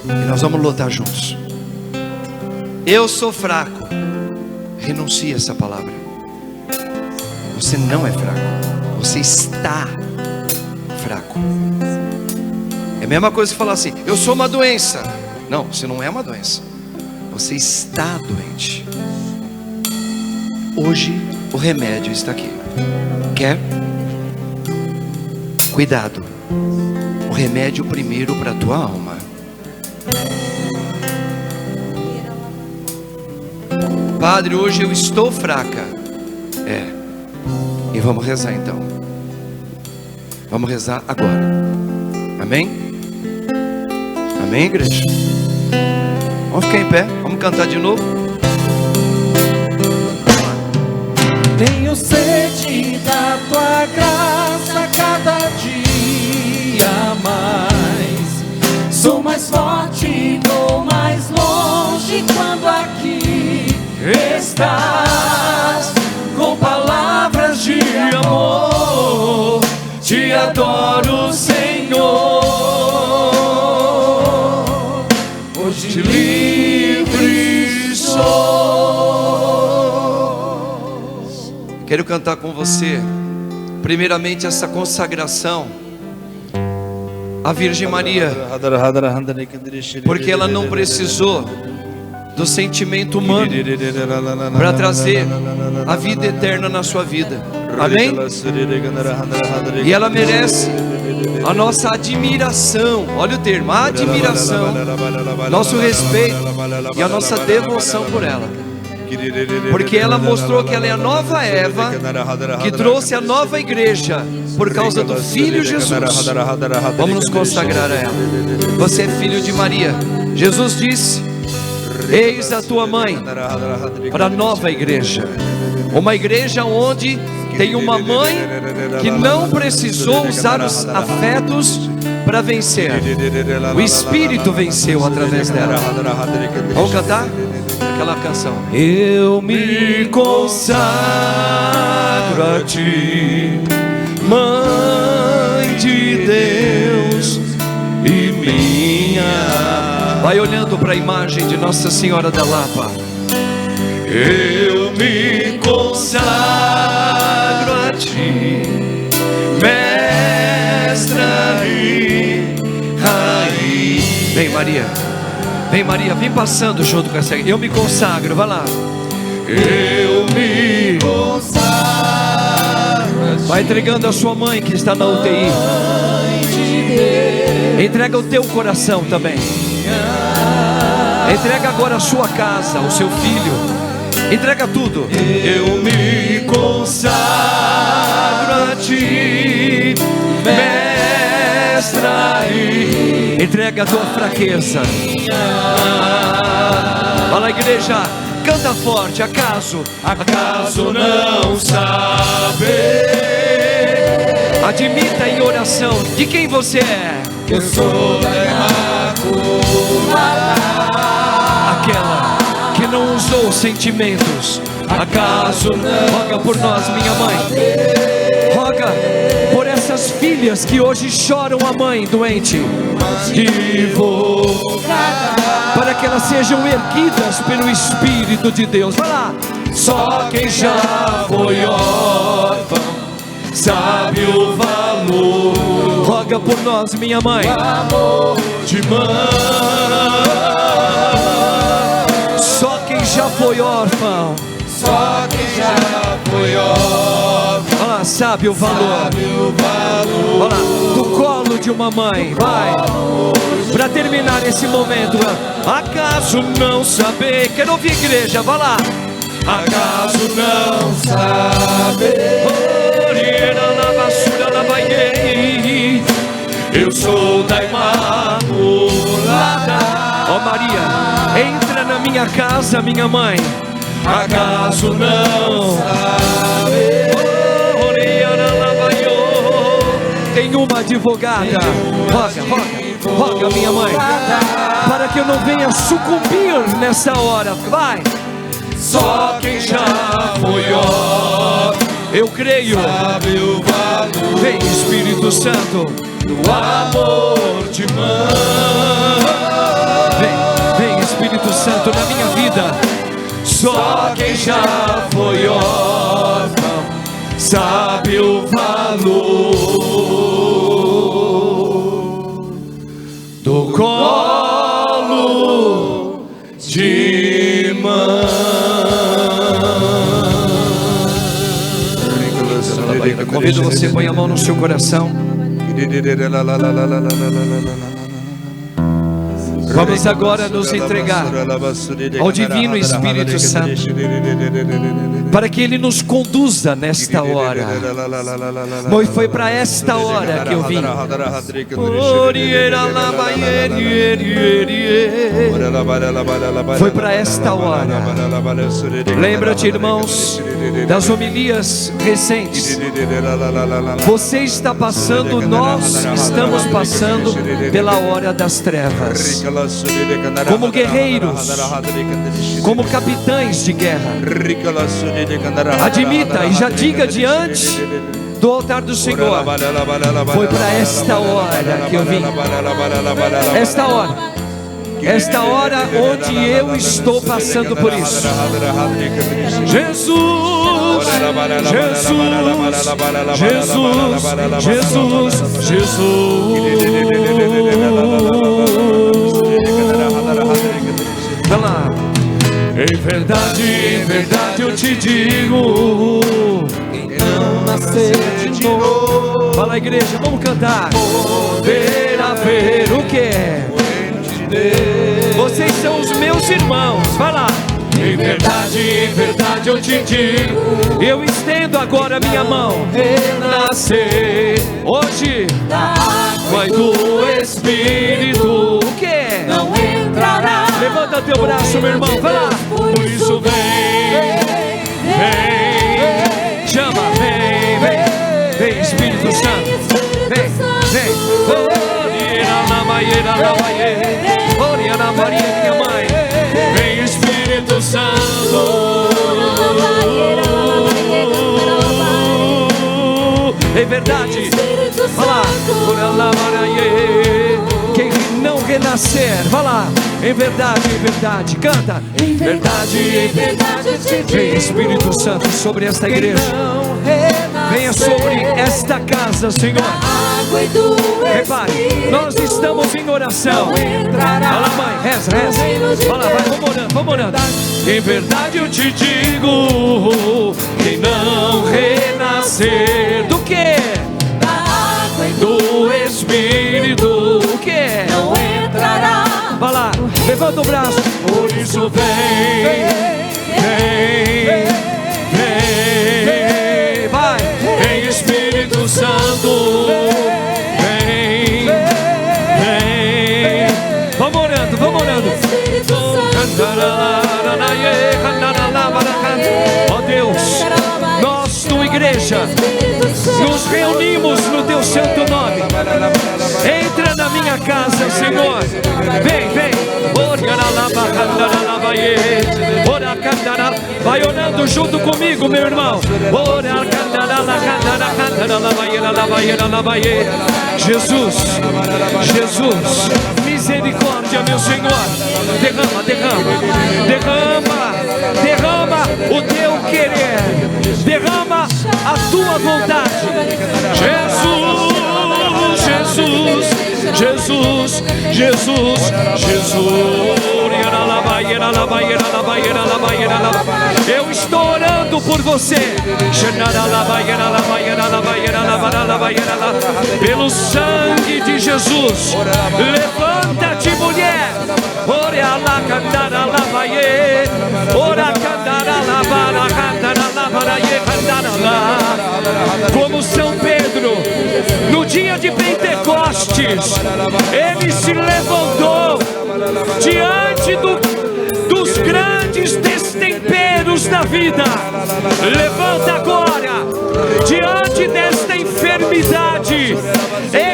E nós vamos lutar juntos. Eu sou fraco. Renuncie a essa palavra. Você não é fraco. Você está fraco. É a mesma coisa que falar assim: eu sou uma doença. Não, você não é uma doença. Você está doente. Hoje o remédio está aqui. Quer? Cuidado. O remédio primeiro para a tua alma. Padre, hoje eu estou fraca. E vamos rezar então. Vamos rezar agora. Amém? Amém, igreja? Vamos ficar em pé. Vamos cantar de novo. Tenho sede da tua graça cada dia mais. Sou mais forte, vou mais longe quando aqui estás. Com palavras de amor, te adoro, Senhor. Hoje livre sou. Quero cantar com você, primeiramente, essa consagração à Virgem Maria, porque ela não precisou do sentimento humano para trazer a vida eterna na sua vida. Amém? E ela merece a nossa admiração. Olha o termo, admiração, nosso respeito e a nossa devoção por ela, porque ela mostrou que ela é a nova Eva, que trouxe a nova igreja por causa do Filho Jesus. Vamos nos consagrar a ela. Você é filho de Maria. Jesus disse: eis a tua mãe, para a nova igreja. Uma igreja onde tem uma mãe que não precisou usar os afetos para vencer. O Espírito venceu através dela. Vamos cantar aquela canção. Eu me consagro a ti, Mãe de Deus e minha. Vai olhando para a imagem de Nossa Senhora da Lapa. Eu me consagro a ti, mestra e rainha. Vem, Maria. Vem, Maria, vem passando junto com essa. Eu me consagro, vai lá. Eu me consagro. Vai entregando a sua mãe que está na UTI. Entrega o teu coração também. Entrega agora a sua casa, o seu filho. Entrega tudo. Eu me consagro a ti, mestra. Entrega a tua fraqueza. Fala, igreja. Canta forte, acaso não saber. Admita em oração de quem você é. Eu sou da Imaculada, Aquela que não usou sentimentos. acaso não Roga por nós, minha mãe. Roga por essas filhas que hoje choram a mãe doente, para que elas sejam erguidas pelo Espírito de Deus. Vai lá. Só quem já foi órfão sabe o valor. Roga por nós, minha mãe. Amor de mãe. Só quem já foi órfão, Só quem já foi órfão olha lá, sabe o valor. sabe o valor. Olha lá, do colo de uma mãe. Vai. Para terminar esse momento, acaso não saber? Quero ouvir, igreja, vai lá. Acaso não saber? Eu sou da Imaculada. Ó Maria, entra na minha casa, minha mãe. Acaso não saber? Tem uma advogada. Roga, minha mãe, para que eu não venha sucumbir nessa hora. Vai. Só quem já foi órfão Eu creio. sabe o valor. Vem, Espírito Santo. Do amor de mãe. Vem, Espírito Santo, na minha vida. Só quem já foi órfão sabe o valor do colo de mãe. Convido você, põe a mão no seu coração. Vamos agora nos entregar ao Divino Espírito Santo, para que Ele nos conduza nesta hora. Foi para esta hora que eu vim. Foi para esta hora. Lembra-te, irmãos, das homilias recentes. Você está passando, nós estamos passando pela hora das trevas. Como guerreiros, como capitães de guerra. Admita e já diga diante do altar do Senhor: foi para esta hora que eu vim. Esta hora onde eu estou passando por isso. Jesus, Jesus, Jesus, Jesus. Vai lá. Em verdade eu te digo, quem não nascer de novo. Fala, igreja, vamos cantar. Poderá ver o que é. Vocês são os meus irmãos. Vai lá. Em verdade eu te digo, eu estendo agora minha mão. Renascer hoje vai do Espírito. O que é? Não entrará. Levanta teu braço, meu irmão, vai lá. Por isso vem, Chama, vem, Espírito Santo. Vem. Ora na Maria, minha mãe. vem Espírito Santo. É verdade. Vai lá. Quem não renascer, vai lá. Em verdade, canta. Em verdade eu te digo, Vem, Espírito Santo, sobre esta igreja. Venha sobre esta casa, Senhor. água e do Repare, nós estamos em oração. Vai lá, mãe, reza. Vai lá, vamos orando. Em verdade eu te digo, quem não renascer do que? da água e Do Espírito. O que? não entrará. Vai lá, levanta o braço. Por isso vem, Vai. vem Espírito Santo. Vem, Vamos orando. Espírito Santo. reunimos no teu santo nome. Entra na minha casa, Senhor. Vem, vem. Vai orando junto comigo, meu irmão. Jesus, Jesus, misericórdia, meu Senhor. Derrama, derrama, derrama, derrama o teu querer, derrama a tua vontade. Jesus, Jesus, Jesus, Jesus, Jesus. Eu estou orando por você. Pelo sangue de Jesus. Levanta-te, mulher. Como São Pedro, no dia de Pentecostes, ele se levantou diante dos grandes destemperos da vida. Levanta agora, diante desta enfermidade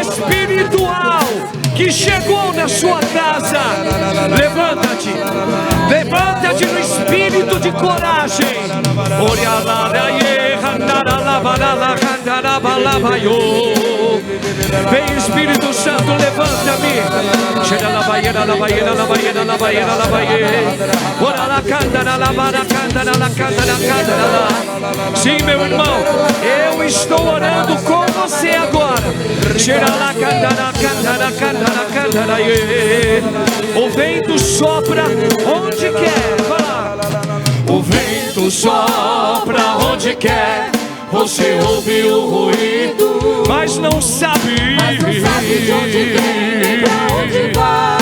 espiritual que chegou na sua casa. Levanta-te, levanta-te no espírito de coragem. Vem, Espírito Santo, levanta-me. Sim, meu irmão, eu estou orando com você agora. O vento sopra onde quer. Vai lá. O vento sopra onde quer. Você ouve o ruído, mas não sabe de onde vem, nem pra onde vai.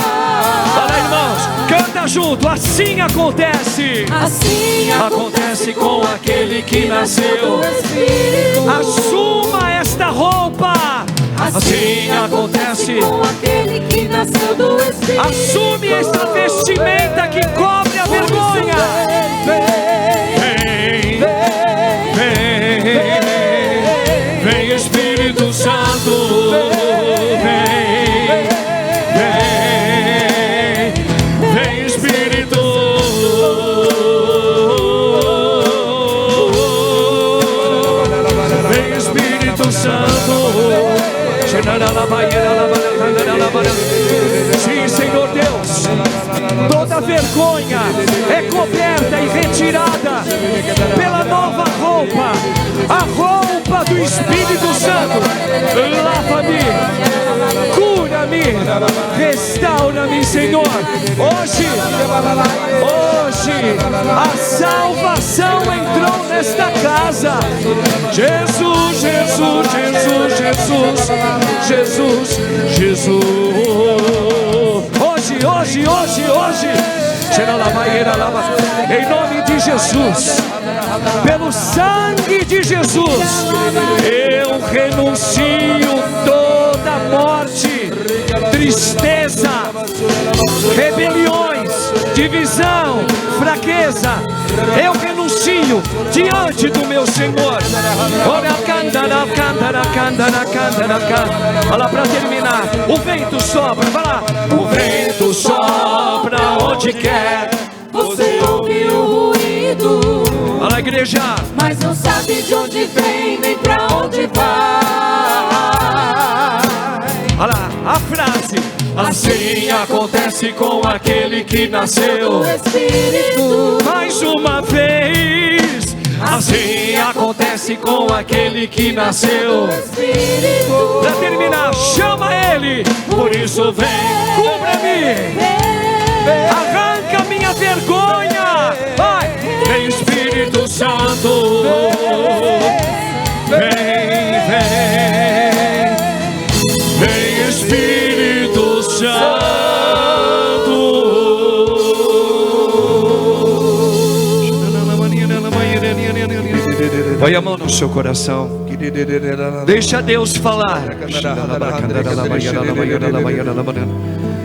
Fala, irmãos, canta junto. Assim acontece. Assim acontece com aquele que nasceu. Assuma esta roupa. Assim acontece com aquele que nasceu do Espírito. Assume esta vestimenta que cobre a vergonha. Vem, vem, vem, vem, Espírito Santo. Vem, vem, vem, Espírito. Vem, Espírito Santo. Sim, Senhor Deus, toda vergonha é coberta e retirada pela nova roupa, a roupa do Espírito Santo. Lava-me, cura-me, restaura-me, Senhor. Hoje a salvação entrou nesta casa. Jesus, Jesus, Jesus, Jesus, Jesus, Jesus. Hoje, em nome de Jesus, pelo sangue de Jesus, eu renuncio toda morte, tristeza, rebeliões, divisão, fraqueza. Eu renuncio diante do meu Senhor. Olha lá, para terminar. O vento sopra, vai lá. O vento sopra onde quer. Você ouve o ruído, Olha lá, igreja, mas não sabe de onde vem, nem pra onde vai. olha lá, a frase. Assim acontece com aquele que nasceu. Espírito, Mais uma vez. Assim acontece com aquele que nasceu. Espírito, Para terminar, chama ele. Por isso vem, cubra-me, arranca minha vergonha. Vai, vem, Espírito Santo. Vem, vem, vem, Espírito Santo. Põe a mão no seu coração. Deixa Deus falar.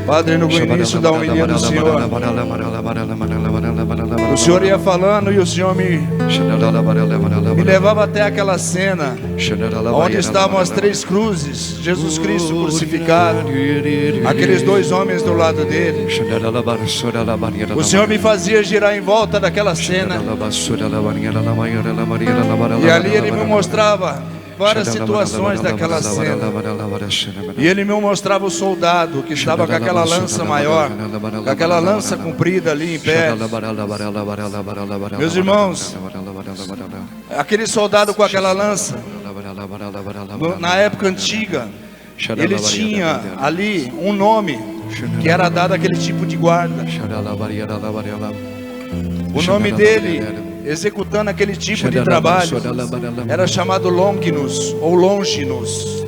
Padre, no início da homilia do Senhor, O Senhor ia falando e o Senhor me levava até aquela cena onde estavam as 3 cruzes, Jesus Cristo crucificado, aqueles 2 homens do lado dele. O Senhor me fazia girar em volta daquela cena, e ali Ele me mostrava várias situações daquela cena. E Ele me mostrava o soldado que estava com aquela lança maior, com aquela lança comprida ali em pé. Meus irmãos, aquele soldado com aquela lança, na época antiga, ele tinha ali um nome que era dado àquele tipo de guarda. O nome dele, executando aquele tipo de trabalho, era chamado Longinus ou Longinus.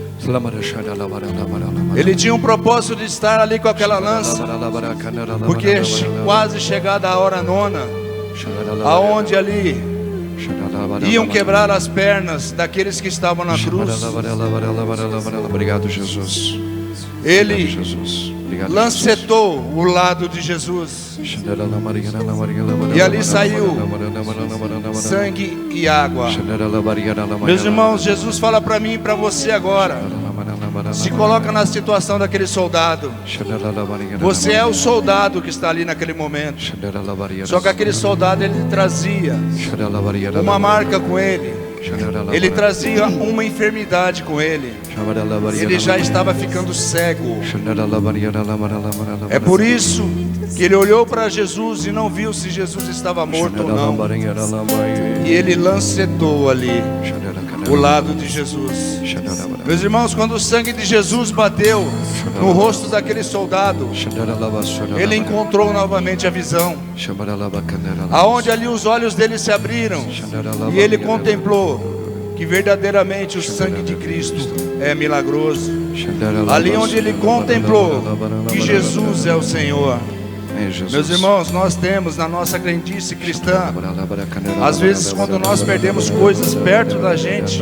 Ele tinha um propósito de estar ali com aquela lança, porque quase chegada a hora nona, aonde ali iam quebrar as pernas daqueles que estavam na cruz. Obrigado, Jesus. Ele lancetou o lado de Jesus, e ali saiu sangue e água. Meus irmãos, Jesus fala para mim e para você agora: se coloca na situação daquele soldado. Você é o soldado que está ali naquele momento. Só que aquele soldado, ele trazia uma marca com ele. Ele trazia uma enfermidade com ele. Ele já estava ficando cego. É por isso que ele olhou para Jesus e não viu se Jesus estava morto ou não. E ele lancetou ali o lado de Jesus. Meus irmãos, quando o sangue de Jesus bateu no rosto daquele soldado, ele encontrou novamente a visão, aonde ali os olhos dele se abriram, e ele contemplou que verdadeiramente o sangue de Cristo é milagroso. Ali onde ele contemplou que Jesus é o Senhor. Meus irmãos, nós temos na nossa crendice cristã, às vezes quando nós perdemos coisas perto da gente,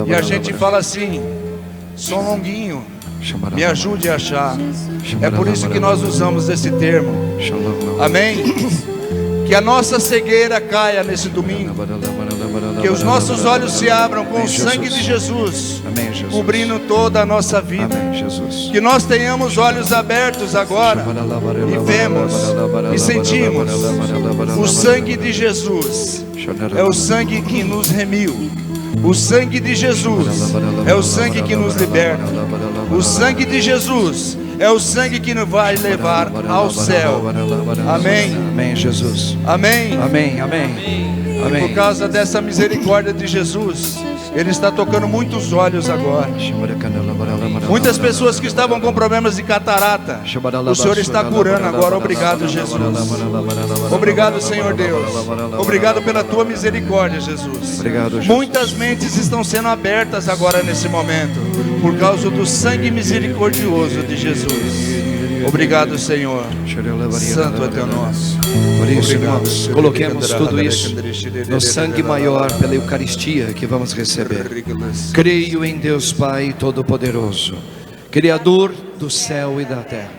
e a gente fala assim: São Longuinho, me ajude a achar. É por isso que nós usamos esse termo. Amém? Que a nossa cegueira caia nesse domingo, que os nossos olhos se abram com o sangue de Jesus, cobrindo toda a nossa vida. Que nós tenhamos olhos abertos agora e vemos e sentimos o sangue de Jesus. É o sangue que nos remiu. O sangue de Jesus é o sangue que nos liberta. O sangue de Jesus é o sangue que nos vai levar ao céu. Amém. Amém, Jesus. Amém. Amém, amém. E por causa dessa misericórdia de Jesus, Ele está tocando muitos olhos agora. Muitas pessoas que estavam com problemas de catarata, o Senhor está curando agora. Obrigado, Jesus. Obrigado, Senhor Deus. Obrigado pela Tua misericórdia, Jesus. Muitas mentes estão sendo abertas agora nesse momento, por causa do sangue misericordioso de Jesus. Obrigado, Senhor. Santo é Teu nome. Por isso, irmãos, coloquemos tudo isso no sangue maior pela Eucaristia que vamos receber. Creio em Deus Pai Todo-Poderoso, Criador do céu e da terra,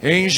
em Jesus.